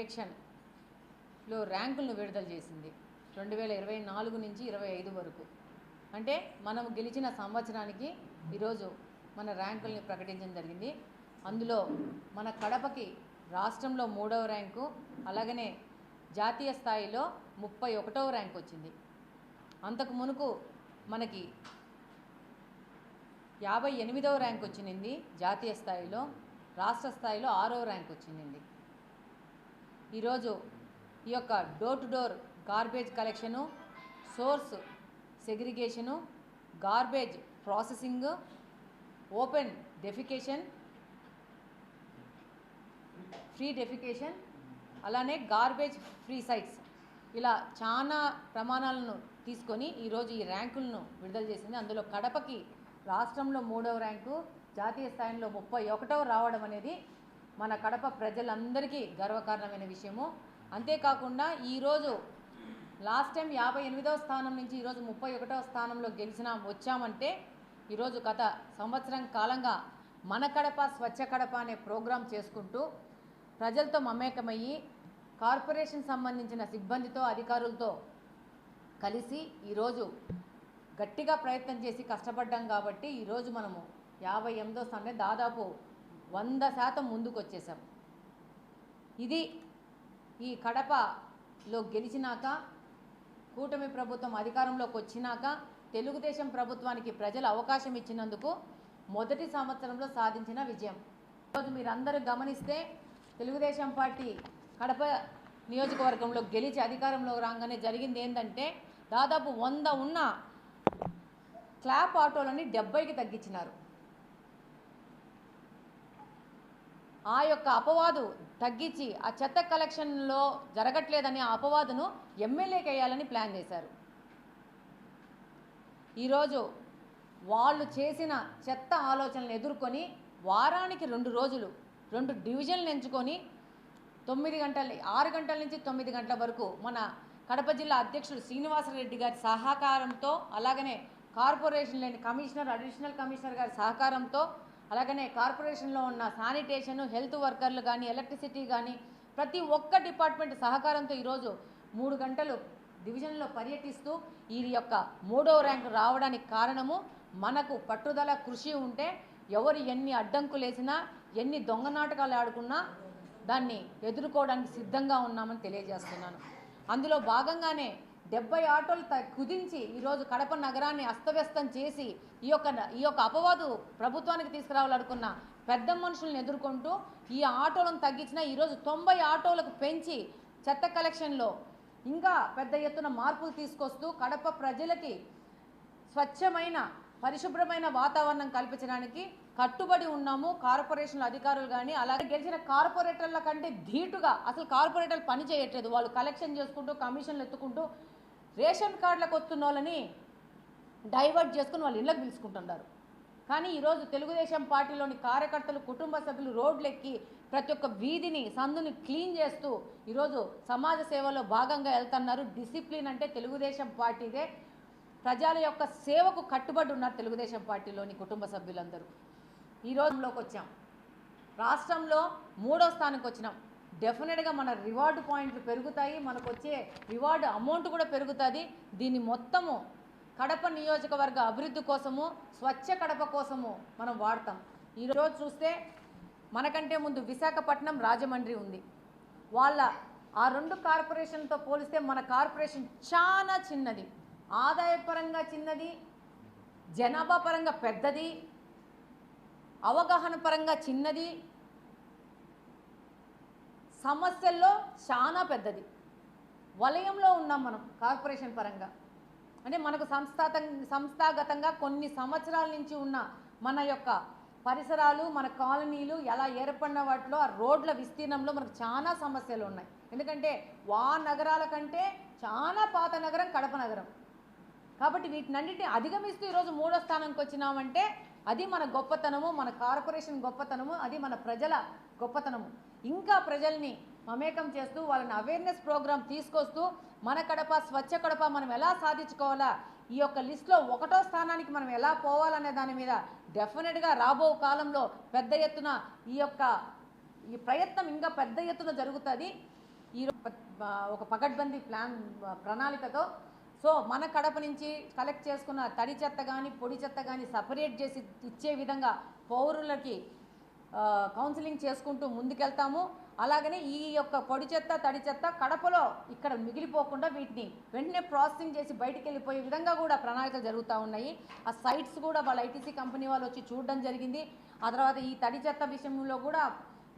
సెలక్షన్లో ర్యాంకులను విడుదల చేసింది 2024 నుంచి 25 వరకు. అంటే మనం గెలిచిన సంవత్సరానికి ఈరోజు మన ర్యాంకుల్ని ప్రకటించడం జరిగింది. అందులో మన కడపకి రాష్ట్రంలో 3వ ర్యాంకు, అలాగనే జాతీయ స్థాయిలో 31వ ర్యాంకు వచ్చింది. అంతకు మునుపు మనకి 58వ ర్యాంక్ వచ్చింది జాతీయ స్థాయిలో, రాష్ట్ర స్థాయిలో 6వ ర్యాంక్ వచ్చింది. ఈరోజు ఈ యొక్క door to door garbage collection, source segregation, garbage processing, open defecation, free defecation, అలానే గార్బేజ్ ఫ్రీ సైట్స్, ఇలా చాలా ప్రమాణాలను తీసుకొని ఈరోజు ఈ ర్యాంకులను విడుదల చేసింది. అందులో కడపకి రాష్ట్రంలో 3వ ర్యాంకు, జాతీయ స్థాయిలో 31వ రావడం అనేది మన కడప ప్రజలందరికీ గర్వకారణమైన విషయము. అంతేకాకుండా ఈరోజు లాస్ట్ టైం 58వ స్థానం నుంచి ఈరోజు 31వ స్థానంలో వచ్చామంటే ఈరోజు గత సంవత్సరం కాలంగా మన కడప స్వచ్ఛ కడప అనే ప్రోగ్రాం చేసుకుంటూ ప్రజలతో మమేకమయ్యి కార్పొరేషన్ సంబంధించిన సిబ్బందితో అధికారులతో కలిసి ఈరోజు గట్టిగా ప్రయత్నం చేసి కష్టపడ్డాం కాబట్టి ఈరోజు మనము 58వ స్థానం, దాదాపు 100% ముందుకు వచ్చేసాం. ఇది ఈ కడపలో గెలిచినాక, కూటమి ప్రభుత్వం అధికారంలోకి వచ్చినాక తెలుగుదేశం ప్రభుత్వానికి ప్రజలు అవకాశం ఇచ్చినందుకు మొదటి సంవత్సరంలో సాధించిన విజయం. ఈరోజు మీరందరూ గమనిస్తే తెలుగుదేశం పార్టీ కడప నియోజకవర్గంలో గెలిచి అధికారంలో రాగానే జరిగింది ఏంటంటే దాదాపు 100 ఉన్న క్లాప్ ఆటోలని 70కి తగ్గించినారు. ఆ యొక్క అపవాదు తగ్గించి ఆ చెత్త కలెక్షన్లో జరగట్లేదని ఆ అపవాదును ఎమ్మెల్యేకి వేయాలని ప్లాన్ చేశారు. ఈరోజు వాళ్ళు చేసిన చెత్త ఆలోచనలు ఎదుర్కొని వారానికి 2 రోజులు 2 డివిజన్లు ఎంచుకొని 6 గంటల నుంచి 9 గంటల వరకు మన కడప జిల్లా అధ్యక్షుడు శ్రీనివాసరెడ్డి గారి సహకారంతో, అలాగనే కార్పొరేషన్లోని కమిషనర్, అడిషనల్ కమిషనర్ గారి సహకారంతో, అలాగనే కార్పొరేషన్లో ఉన్న శానిటేషన్, హెల్త్ వర్కర్లు కానీ, ఎలక్ట్రిసిటీ కానీ ప్రతి ఒక్క డిపార్ట్మెంట్ సహకారంతో ఈరోజు 3 గంటలు డివిజన్లో పర్యటిస్తూ ఈ యొక్క 3వ ర్యాంకు రావడానికి కారణము మనకు పట్టుదల, కృషి ఉంటే ఎవరు ఎన్ని అడ్డంకులు వేసినా, ఎన్ని దొంగ నాటకాలు ఆడుకున్నా దాన్ని ఎదుర్కోవడానికి సిద్ధంగా ఉన్నామని తెలియజేస్తున్నాను. అందులో భాగంగానే 70 ఆటోలు కుదించి ఈరోజు కడప నగరాన్ని అస్తవ్యస్తం చేసి ఈ యొక్క అపవాదు ప్రభుత్వానికి తీసుకురావాలనుకున్న పెద్ద మనుషులను ఎదుర్కొంటూ ఈ ఆటోలను తగ్గించిన ఈరోజు 90 ఆటోలకు పెంచి చెత్త కలెక్షన్లో ఇంకా పెద్ద ఎత్తున మార్పులు తీసుకొస్తూ కడప ప్రజలకి స్వచ్ఛమైన, పరిశుభ్రమైన వాతావరణం కల్పించడానికి కట్టుబడి ఉన్నాము. కార్పొరేషన్ల అధికారులు కానీ, అలాగే గెలిచిన కార్పొరేటర్ల కంటే ధీటుగా, అసలు కార్పొరేటర్లు పని చేయట్లేదు, వాళ్ళు కలెక్షన్ చేసుకుంటూ కమిషన్లు ఎత్తుకుంటూ రేషన్ కార్డులకు వస్తున్న వాళ్ళని డైవర్ట్ చేసుకుని వాళ్ళు ఇళ్ళకి పిలుచుకుంటున్నారు. కానీ ఈరోజు తెలుగుదేశం పార్టీలోని కార్యకర్తలు, కుటుంబ సభ్యులు రోడ్లెక్కి ప్రతి ఒక్క వీధిని, సందుని క్లీన్ చేస్తూ ఈరోజు సమాజ సేవలో భాగంగా వెళ్తున్నారు. డిసిప్లిన్ అంటే తెలుగుదేశం పార్టీదే. ప్రజల యొక్క సేవకు కట్టుబడి ఉన్నారు తెలుగుదేశం పార్టీలోని కుటుంబ సభ్యులందరూ. ఈ రోజులోకి వచ్చాం, రాష్ట్రంలో 3వ స్థానానికి వచ్చినాం. డెఫినెట్గా మన రివార్డు పాయింట్లు పెరుగుతాయి, మనకు వచ్చే రివార్డు అమౌంట్ కూడా పెరుగుతుంది. దీన్ని మొత్తము కడప నియోజకవర్గ అభివృద్ధి కోసము, స్వచ్ఛ కడప కోసము మనం వాడతాం. ఈరోజు చూస్తే మనకంటే ముందు విశాఖపట్నం, రాజమండ్రి ఉంది. వాళ్ళ ఆ 2 కార్పొరేషన్లతో పోలిస్తే మన కార్పొరేషన్ చాలా చిన్నది, ఆదాయపరంగా చిన్నది, జనాభా పరంగా పెద్దది, అవగాహన పరంగా చిన్నది, సమస్యల్లో చాలా పెద్దది. వలయంలో ఉన్నాం మనం కార్పొరేషన్ పరంగా. అంటే మనకు సంస్థాగతంగా కొన్ని సంవత్సరాల నుంచి ఉన్న మన యొక్క పరిసరాలు, మన కాలనీలు ఎలా ఏర్పడిన వాటిలో ఆ రోడ్ల విస్తీర్ణంలో మనకు చాలా సమస్యలు ఉన్నాయి. ఎందుకంటే నగరాల కంటే చాలా పాత నగరం కడప నగరం. కాబట్టి వీటినన్నిటిని అధిగమిస్తూ ఈరోజు 3వ స్థానానికి వచ్చినామంటే అది మన గొప్పతనము, మన కార్పొరేషన్ గొప్పతనము, అది మన ప్రజల గొప్పతనము. ఇంకా ప్రజల్ని మమేకం చేస్తూ వాళ్ళని అవేర్నెస్ ప్రోగ్రాం తీసుకొస్తూ మన కడప స్వచ్ఛ కడప మనం ఎలా సాధించుకోవాలా, ఈ యొక్క లిస్టులో 1వ స్థానానికి మనం ఎలా పోవాలనే దాని మీద డెఫినెట్గా రాబో కాలంలో పెద్ద ఎత్తున ఈ ప్రయత్నం ఇంకా పెద్ద ఎత్తున జరుగుతుంది. ఈ ఒక పకడ్బందీ ప్రణాళికతో సో మన కడప నుంచి కలెక్ట్ చేసుకున్న తడి చెత్త కానీ పొడి చెత్త కానీ సపరేట్ చేసి ఇచ్చే విధంగా పౌరులకి కౌన్సిలింగ్ చేసుకుంటూ ముందుకెళ్తాము. అలాగనే ఈ యొక్క పొడి చెత్త తడి చెత్త కడపలో ఇక్కడ మిగిలిపోకుండా వీటిని వెంటనే ప్రాసెసింగ్ చేసి బయటికి వెళ్ళిపోయే విధంగా కూడా ప్రణాళికలు జరుగుతూ ఉన్నాయి. ఆ సైట్స్ కూడా వాళ్ళ ఐటీసీ కంపెనీ వాళ్ళు వచ్చి చూడడం జరిగింది. ఆ తర్వాత ఈ తడి చెత్త విషయంలో కూడా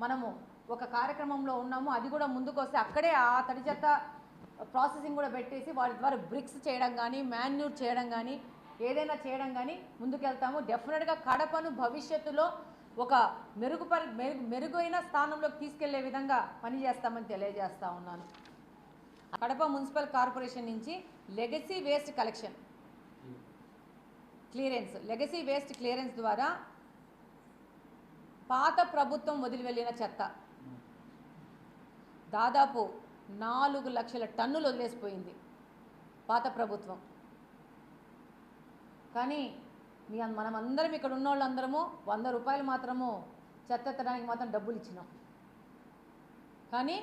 మనము ఒక కార్యక్రమంలో ఉన్నాము. అది కూడా ముందుకు వస్తే అక్కడే ఆ తడి చెత్త ప్రాసెసింగ్ కూడా పెట్టేసి వాటి ద్వారా బ్రిక్స్ చేయడం కానీ మాన్యూర్ చేయడం కానీ ఏదైనా చేయడం కానీ ముందుకెళ్తాము. డెఫినెట్గా కడపను భవిష్యత్తులో ఒక మెరుగైన స్థానంలోకి తీసుకెళ్లే విధంగా పనిచేస్తామని తెలియజేస్తా ఉన్నాను. కడప మున్సిపల్ కార్పొరేషన్ నుంచి legacy waste collection legacy waste clearance ద్వారా పాత ప్రభుత్వం వదిలి వెళ్ళిన చెత్త దాదాపు 4 లక్షల టన్నులు వదిలేసిపోయింది పాత ప్రభుత్వం. కానీ మనమందరం ఇక్కడ ఉన్న వాళ్ళందరము 100 రూపాయలు మాత్రము చెత్త ఎత్తడానికి మాత్రం డబ్బులు ఇచ్చినాం. కానీ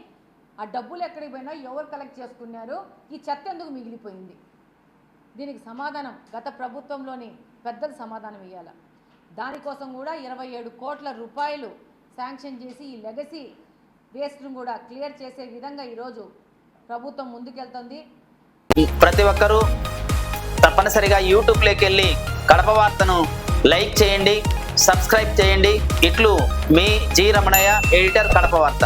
ఆ డబ్బులు ఎక్కడికి పోయినా ఎవరు కలెక్ట్ చేసుకున్నారు, ఈ చెత్త ఎందుకు మిగిలిపోయింది? దీనికి సమాధానం గత ప్రభుత్వంలోని పెద్దలు సమాధానం ఇవ్వాలి. దానికోసం కూడా 27 కోట్ల రూపాయలు శాంక్షన్ చేసి ఈ లెగసీ వేస్ట్ను కూడా క్లియర్ చేసే విధంగా ఈరోజు ప్రభుత్వం ముందుకెళ్తుంది. ప్రతి ఒక్కరూ తప్పనిసరిగా యూట్యూబ్లోకి వెళ్ళి కడప వార్తను లైక్ చేయండి, సబ్స్క్రైబ్ చేయండి. ఇట్లు మీ జి రమణయ్య, ఎడిటర్, కడప వార్త.